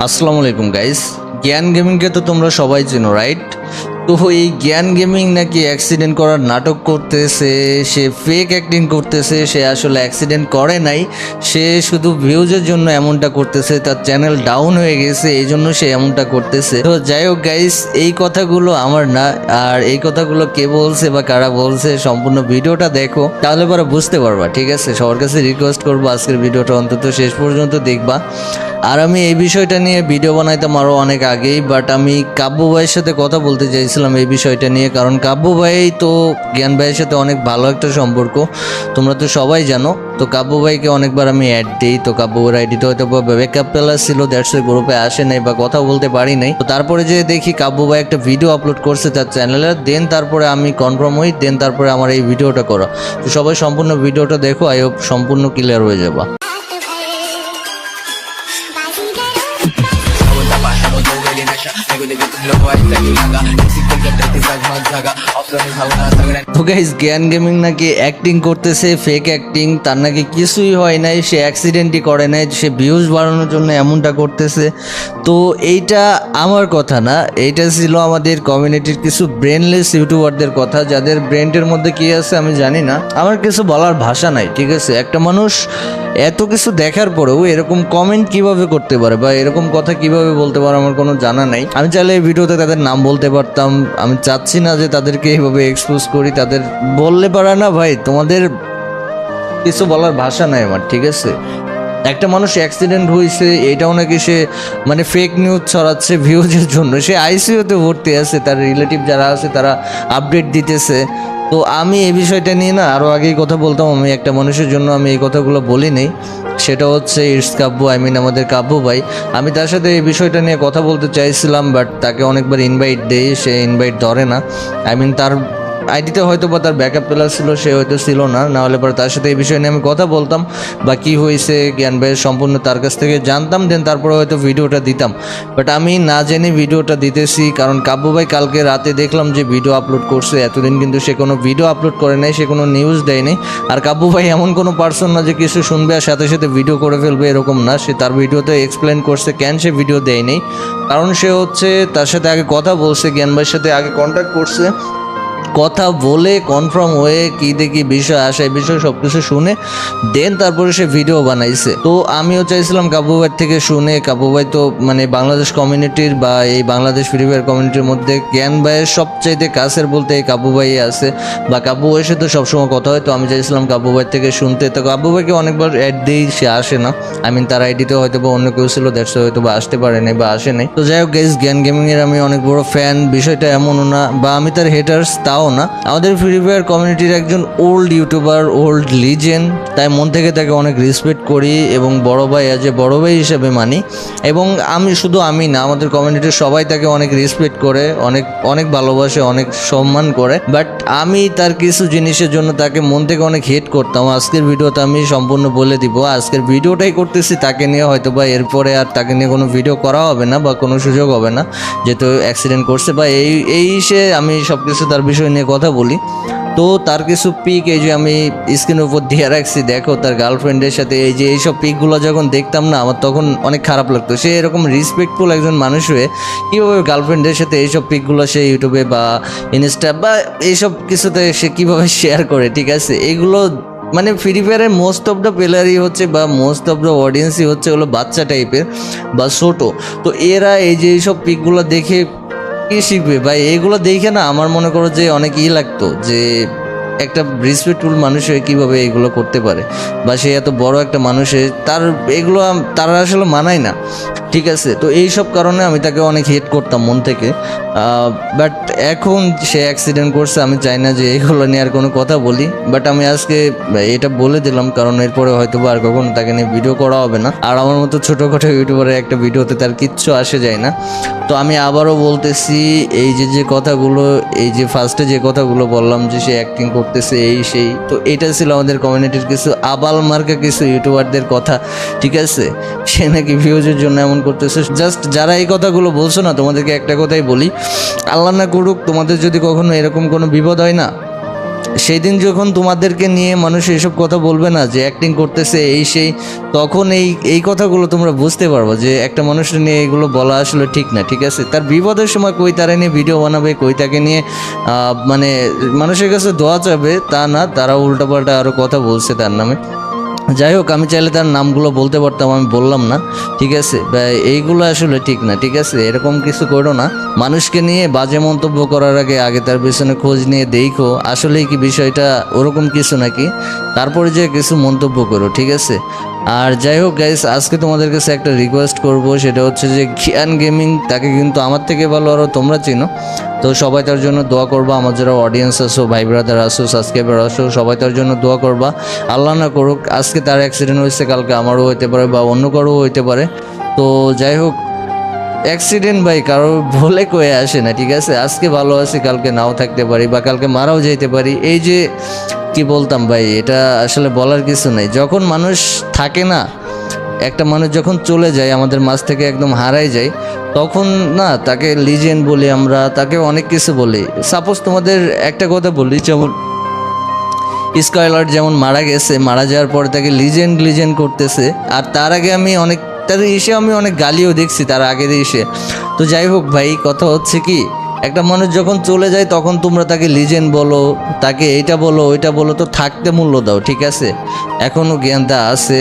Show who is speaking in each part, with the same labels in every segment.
Speaker 1: আসসালামু আলাইকুম গাইস। জ্ঞান গেমিংকে তো তোমরা সবাই চেনো, রাইট? তো এই জ্ঞান গেমিং নাকি অ্যাক্সিডেন্ট করার নাটক করতেছে, সে ফেক অ্যাক্টিং করতেছে, সে আসলে অ্যাক্সিডেন্ট করে নাই, সে শুধু ভিউজের জন্য এমনটা করতেছে, তার চ্যানেল ডাউন হয়ে গেছে এই জন্য সে এমনটা করতেছে। তো যাই হোক গাইস, এই কথাগুলো আমার না, আর এই কথাগুলো কে বলছে বা কারা বলছে সম্পূর্ণ ভিডিওটা দেখো, তাহলে পরে বুঝতে পারবা, ঠিক আছে? সবার কাছে রিকোয়েস্ট করবো আজকের ভিডিওটা অন্তত শেষ পর্যন্ত দেখবা। আর আমি এই বিষয়টা নিয়ে ভিডিও বানাইতাম আরও অনেক আগেই, বাট আমি কাব্য ভাইয়ের সাথে কথা বলতে চাইছিলাম এই বিষয়টা নিয়ে, কারণ কাব্য ভাই তো জ্ঞান ভাইয়ের সাথে অনেক ভালো একটা সম্পর্ক, তোমরা তো সবাই জানো। তো কাব্য ভাইকে অনেকবার আমি অ্যাড দিই, তো কাব্য ভাইয়ের আইডিতে হয়তো ব্যাকআপ প্লাস ছিল, দ্যাটস গ্রুপে আসে নাই বা কথা বলতে পারি নাই। তো তারপরে যে দেখি কাব্য ভাই একটা ভিডিও আপলোড করছে তার চ্যানেলে, দেন তারপরে আমি কনফার্ম হই, দেন তারপরে আমার এই ভিডিওটা করা। তো সবাই সম্পূর্ণ ভিডিওটা দেখো, আই হোপ সম্পূর্ণ ক্লিয়ার হয়ে যাবা। তো গাইস, জ্ঞান গেমিং নাকি অ্যাক্টিং করতেছে, ফেক অ্যাক্টিং, তার নাকি কিছুই হয় নাই, সে অ্যাক্সিডেন্টই করে নাই, সে ভিউজ বাড়ানোর জন্য এমনটা করতেছে। তো এইটা আমার কথা না, এইটা ছিল আমাদের কমিউনিটির কিছু ব্রেনলেস ইউটিউবারদের কথা, যাদের ব্রেনের মধ্যে কি আছে আমি জানি না, আমার কিছু বলার ভাষা নাই, ঠিক আছে? একটা মানুষ এত কিছু দেখার পরেও এরকম কমেন্ট কিভাবে করতে পারে বা এরকম কথা কিভাবে বলতে পারে আমার কোনো জানা নাই। আমি চাইলে এই ভিডিওতে তাদের নাম বলতে পারতাম, আমি চাচ্ছি না যে তাদেরকে এইভাবে এক্সপোজ করি, তাদের বললে পারে না ভাই, তোমাদের কিছু বলার ভাষা নাই আমার, ঠিক আছে? একটা মানুষ অ্যাক্সিডেন্ট হয়েছে এটাও নাকি সে মানে ফেক নিউজ ছড়াচ্ছে ভিউজের জন্য, সে আইসিইউতে ভর্তি আছে, তার রিলেটিভ যারা আছে তারা আপডেট দিতেছে। তো আমি এই বিষয়টা নিয়ে না আরও আগেই কথা বলতাম, আমি একটা মানুষের জন্য আমি এই কথাগুলো বলি নেই, সেটা হচ্ছে ইটস কাব্য, আমাদের কাব্য ভাই। আমি তার সাথে এই বিষয়টা নিয়ে কথা বলতে চাইছিলাম, বাট তাকে অনেকবার ইনভাইট দেই, সে ইনভাইট ধরে না। তার আইডিতে হয়তো বা তার ব্যাকআপ প্লাস ছিল, সে হয়তো ছিল না, নাহলে পরে তার সাথে এই বিষয় নিয়ে আমি কথা বলতাম বা কী হয়েছে জ্ঞান ভাইয়ের সম্পূর্ণ তার কাছ থেকে জানতাম, দেন তারপরে হয়তো ভিডিওটা দিতাম। বাট আমি না জেনে ভিডিওটা দিতেছি, কারণ কাব্য ভাই কালকে রাতে দেখলাম যে ভিডিও আপলোড করছে, এতদিন কিন্তু সে কোনো ভিডিও আপলোড করে নাই, সে কোনো নিউজ দেয়নি। আর কাব্য ভাই এমন কোনো পার্সন না যে কিছু শুনবে আর সাথে সাথে ভিডিও করে ফেলবে, এরকম না। সে তার ভিডিওতে এক্সপ্লেন করছে কেন সে ভিডিও দেয়নি, কারণ সে হচ্ছে তার সাথে আগে কথা বলছে, জ্ঞান ভাইয়ের সাথে আগে কন্ট্যাক্ট করছে, কথা বলে কনফার্ম হয়ে কী দেখি বিষয় আসে, এই বিষয়ে সব কিছু শুনে দেন তারপরে সে ভিডিও বানাইছে। তো আমিও চাইছিলাম কাব্য ভাই থেকে শুনে, কাব্য ভাই তো মানে বাংলাদেশ কমিউনিটির বা এই বাংলাদেশ ফ্রি ফায়ার কমিউনিটির মধ্যে জ্ঞান ভাইয়ের সবচাইতে কাছের বলতে এই কাব্য ভাই আছে, বা কাব্য ভাইয়ের সাথে সবসময় কথা হয়। তো আমি চাইছিলাম কাব্য ভাই থেকে শুনতে। তো কাব্য ভাইকে অনেকবার অ্যাড দিই, সে আসে না। তার আইডিতে হয়তো বা অন্য কেউ ছিল, দ্যাটস হয়তো বা আসতে পারে নাই বা আসে নাই। তো যাই হোক গাইস, জ্ঞান গেমিংয়ের আমি অনেক বড় ফ্যান, বিষয়টা এমনও না বা আমি তার হেটার্স তাও না। আমাদের ফ্রি ফায়ার কমিউনিটির একজন ওল্ড ইউটিউবার, ওল্ড লিজেন্ড, তাই মন থেকে তাকে অনেক রেসপেক্ট করি এবং বড় ভাই আজ বড় ভাই হিসেবে মানি। এবং আমি না, আমাদের কমিউনিটির সবাই তাকে অনেক রেসপেক্ট করে, অনেক অনেক ভালোবাসে, অনেক সম্মান করে। বাট আমি তার কিছু জিনিসের জন্য তাকে মন থেকে অনেক হেট করতাম। আজকের ভিডিওতে আমি সম্পূর্ণ বলে দিব, আজকের ভিডিওটাই করতেছি তাকে নিয়ে, হয়তো বা এরপরে আর তাকে নিয়ে কোনো ভিডিও করা হবে না বা কোনো সুযোগ হবে না, যেহেতু অ্যাক্সিডেন্ট করছে বা সে আমি সব কিছু তার বিষয় নিয়ে কথা বলি। তো তার কিছু পিক এই যে আমি স্ক্রিনের উপর দিয়ে রাখছি, দেখো তার গার্লফ্রেন্ডের সাথে এই যে এইসব পিকগুলো যখন দেখতাম না, আমার তখন অনেক খারাপ লাগতো। সে এরকম রেসপেক্টফুল একজন মানুষ হয়ে কীভাবে গার্লফ্রেন্ডের সাথে এইসব পিকগুলো সে ইউটিউবে বা ইনস্টা বা এইসব কিছুতে সে কীভাবে শেয়ার করে, ঠিক আছে? এগুলো মানে ফ্রি ফায়ারের মোস্ট অফ দ্য প্লেয়ারই হচ্ছে বা মোস্ট অফ দ্য অডিয়েন্সই হচ্ছে হলো বাচ্চা টাইপের বা ছোটো। তো এরা এই যে এইসব পিকগুলো দেখে কি শিখবে ভাই? এগুলো দেখে না আমার মনে করো যে অনেক লাগতো যে একটা রেসপেক্টফুল মানুষ হয়ে কীভাবে এগুলো করতে পারে, বা সে এত বড় একটা মানুষের তার এগুলো তারা আসলে মানায় না, ঠিক আছে? তো এইসব কারণে আমি তাকে অনেক হেট করতাম মন থেকে। বাট এখন সে অ্যাক্সিডেন্ট করছে, আমি চাই না যে এগুলো নিয়ে আর কোনো কথা বলি, বাট আমি আজকে এটা বলে দিলাম, কারণ এরপরে হয়তো বা আর কখনো তাকে নিয়ে ভিডিও করা হবে না। আর আমার মতো ছোটোখাটো ইউটিউবারের একটা ভিডিওতে তার কিচ্ছু আসে যায় না। তো আমি আবারও বলতেছি, এই যে কথাগুলো, এই যে ফার্স্টে যে কথাগুলো বললাম যে সে অ্যাক্টিং করতেছে এই সেই, তো এটা ছিল আমাদের কমিউনিটির কিছু আবাল মার্কা কিছু ইউটিউবারদের কথা, ঠিক আছে? সে নাকি ভিউজের জন্য এমন করতেছে। জাস্ট যারা এই কথাগুলো বলছো না, তোমাদেরকে একটা কথাই বলি, আল্লাহ না করুক তোমাদের যদি কখনো এরকম কোনো বিপদ হয় না, সেই দিন যখন তোমাদেরকে নিয়ে মানুষ এসব কথা বলবে না যে অ্যাক্টিং করতেছে এই সেই, তখন এই কথাগুলো তোমরা বুঝতে পারবো যে একটা মানুষের নিয়ে এগুলো বলা আসলে ঠিক না, ঠিক আছে। তার বিপদের সময় কই তারা নিয়ে ভিডিও বানাবে, কই তাকে নিয়ে মানে মানুষের কাছে দোয়া চাবে, তা না, তারা উল্টাপাল্টা আরও কথা বলছে তার নামে। যাই হোক, আমি চাইলে তার নামগুলো বলতে পারতাম, আমি বললাম না, ঠিক আছে। এইগুলো আসলে ঠিক না, ঠিক আছে। এরকম কিছু করো না। মানুষকে নিয়ে বাজে মন্তব্য করার আগে তার পেছনে খোঁজ নিয়ে দেখো আসলেই কি বিষয়টা ওরকম কিছু নাকি, তারপরে যে কিছু মন্তব্য করো, ঠিক আছে। আর যাই হোক গাইস, আজকে তোমাদের কাছে একটা রিকোয়েস্ট করব, সেটা হচ্ছে যে খিয়ান গেমিং, তাকে কিন্তু আমার থেকে ভালো আরও তোমরা চিনো, তো সবাই তার জন্য দোয়া করবা। আমার যারা অডিয়েন্স আসো, ভাই ব্রাদার আসো, সাবস্ক্রাইবার আসো, সবাই তার জন্য দোয়া করবা। আল্লাহ না করুক আজকে তার অ্যাক্সিডেন্ট হয়েছে, কালকে আমারও হইতে পারে বা অন্য কারও হইতে পারে। তো যাই হোক, অ্যাক্সিডেন্ট ভাই কারো বলে কয়ে আসে না, ঠিক আছে। আজকে ভালো আছি, কালকে নাও থাকতে পারি বা কালকে মারাও যেতে পারি। এই যে কি বলতাম ভাই, এটা আসলে বলার কিছু নাই। যখন মানুষ থাকে না, একটা মানুষ যখন চলে যায় আমাদের মাঝ থেকে, একদম হারাই যায়, তখন না তাকে লিজেন্ড বলি আমরা, তাকে অনেক কিছু বলি। সাপোজ তোমাদের একটা কথা বলি, যেমন স্কাইলার যেমন মারা গেছে, মারা যাওয়ার পরে তাকে লিজেন্ড করতেছে, আর তার আগে আমি অনেক আমি অনেক গালিও দেখছি তার আগে এসে। তো যাই হোক ভাই, কথা হচ্ছে কি, একটা মানুষ যখন চলে যায় তখন তোমরা তাকে লিজেন্ড বলো, তাকে এইটা বলো ওইটা বলো, তো থাকতে মূল্য দাও, ঠিক আছে। এখনও জ্ঞানটা আছে,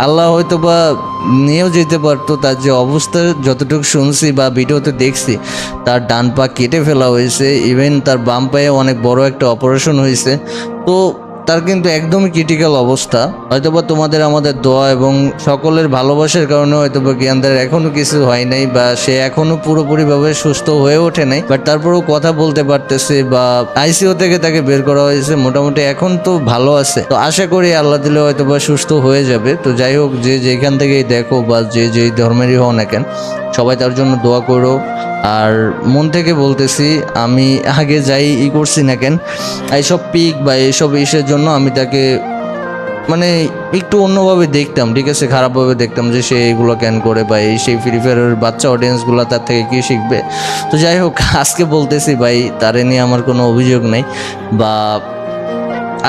Speaker 1: আল্লাহ হয়তো বা নিয়েও যেতে পারতো। তার যে অবস্থা যতটুকু শুনছি বা ভিডিওতে দেখছি, তার ডান পা কেটে ফেলা হয়েছে, ইভেন তার বাম পায়ে অনেক বড় একটা অপারেশন হয়েছে। তো তার কিন্তু একদমই ক্রিটিক্যাল অবস্থা। হয়তোবা তোমাদের আমাদের দোয়া এবং সকলের ভালোবাসার কারণে হয়তোবা জ্ঞানদার এখনও কিছু হয় নাই, বা সে এখনও পুরোপুরিভাবে সুস্থ হয়ে ওঠে নাই, বাট তারপরেও কথা বলতে পারতেছে, বা আইসিইউ থেকে তাকে বের করা হয়েছে, মোটামুটি এখন তো ভালো আছে। তো আশা করি আল্লাহ দিলে হয়তোবা সুস্থ হয়ে যাবে। তো যাই হোক, যে যেখান থেকেই দেখো বা যে যেই ধর্মেরই হও না কেন, সবাই তার জন্য দোয়া করো। আর মন থেকে বলতেছি, আমি আগে যাই করছি না কেন, এইসব পিক বা এইসব ইসের জন্য আমি তাকে মানে একটু অন্যভাবে দেখতাম, ঠিক আছে, খারাপভাবে দেখতাম যে সে এগুলো কেন করে, বা এই সেই ফ্রি ফায়ারের বাচ্চা অডিয়েন্সগুলো তার থেকে কী শিখবে। তো যাই হোক, আজকে বলতেছি ভাই, তারে নিয়ে আমার কোনো অভিযোগ নেই বা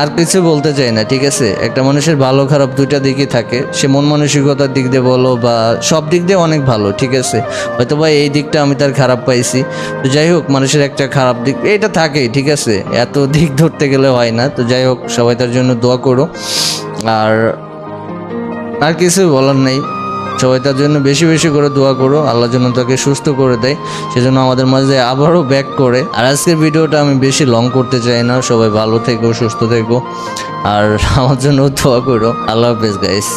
Speaker 1: আর কিছু বলতে চাই না, ঠিক আছে। একটা মানুষের ভালো খারাপ দুইটা দিকই থাকে, সে মন মানসিকতার দিক দিয়ে বলো বা সব দিক দিয়ে অনেক ভালো, ঠিক আছে। হয়তো বা এই দিকটা আমি তার খারাপ পাইছি। তো যাই হোক, মানুষের একটা খারাপ দিক এটা থাকেই, ঠিক আছে, এত দিক ধরতে গেলে হয় না। তো যাই হোক, সবাই তার জন্য দোয়া করো। আর কিছু বলার নেই, সবাই তার জন্য বেশি বেশি করে দোয়া করো, আল্লাহ যেন তাকে সুস্থ করে দেয়, সেজন্য আমাদের মাঝে আবারও ব্যাক করে। আর আজকের ভিডিওটা আমি বেশি লং করতে চাই না, সবাই ভালো থেকো, সুস্থ থেকো, আর আমার জন্য দোয়া করো। আল্লাহ হাফেজ গাইস।